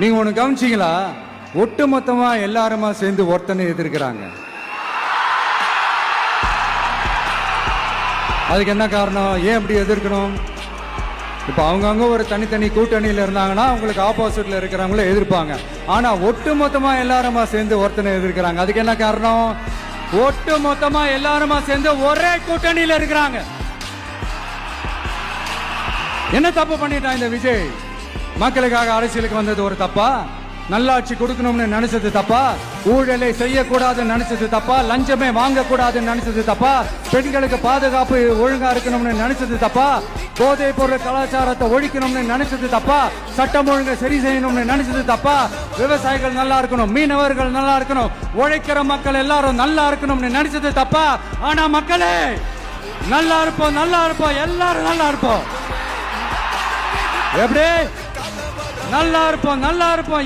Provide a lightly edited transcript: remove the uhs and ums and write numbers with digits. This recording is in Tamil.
நீங்க ஒண்ணு கவனிச்சீங்களா? ஒட்டு மொத்தமா எல்லாருமா சேர்ந்து ஒருத்தனை எதிர்க்கிறாங்க. அதுக்கு என்ன காரணம்? ஏன் அப்படி எதிர்க்கணும்? இப்ப அவங்கவுங்க ஒரு தனித்தனி கூட்டணியில இருந்தாங்கன்னா அவங்களுக்கு ஆப்போசிட்ல இருக்கிறவங்கள எதிர்ப்பாங்க. ஆனா ஒட்டு மொத்தமா எல்லாருமா சேர்ந்து ஒருத்தனை எதிர்க்கிறாங்க. அதுக்கு என்ன காரணம்? ஒட்டு மொத்தமா எல்லாருமா சேர்ந்து ஒரே கூட்டணியில இருக்கிறாங்க. என்ன தப்பு பண்ணிட்டான் இந்த விஜய்? மக்களுக்காக அரசியலுக்கு வந்தது ஒரு தப்பா? நல்லாட்சி கொடுக்கணும்னு நினைச்சது தப்பா? ஊழலை செய்யக்கூடாதுன்னு நினைச்சது தப்பா? லஞ்சமே வாங்க கூடாதுன்னு நினைச்சது தப்பா? பெண்களுக்கு பாதுகாப்பு ஒழுங்கா இருக்கணும்னு நினைச்சது தப்பா? போதை பொருள் கலாச்சாரத்தை ஒழிக்கணும்னு நினைச்சது தப்பா? சட்டம் ஒழுங்கை சரி செய்யணும்னு நினைச்சது தப்பா? விவசாயிகள் நல்லா இருக்கணும், மீனவர்கள் நல்லா இருக்கணும், உழைக்கிற மக்கள் எல்லாரும் நல்லா இருக்கணும்னு நினைச்சது தப்பா? ஆனா மக்களே நல்லா இருப்போம், நல்லா இருப்போம், எல்லாரும் நல்லா இருப்போம். எப்படி நல்லா இருப்போம், நல்லா இருப்போம்.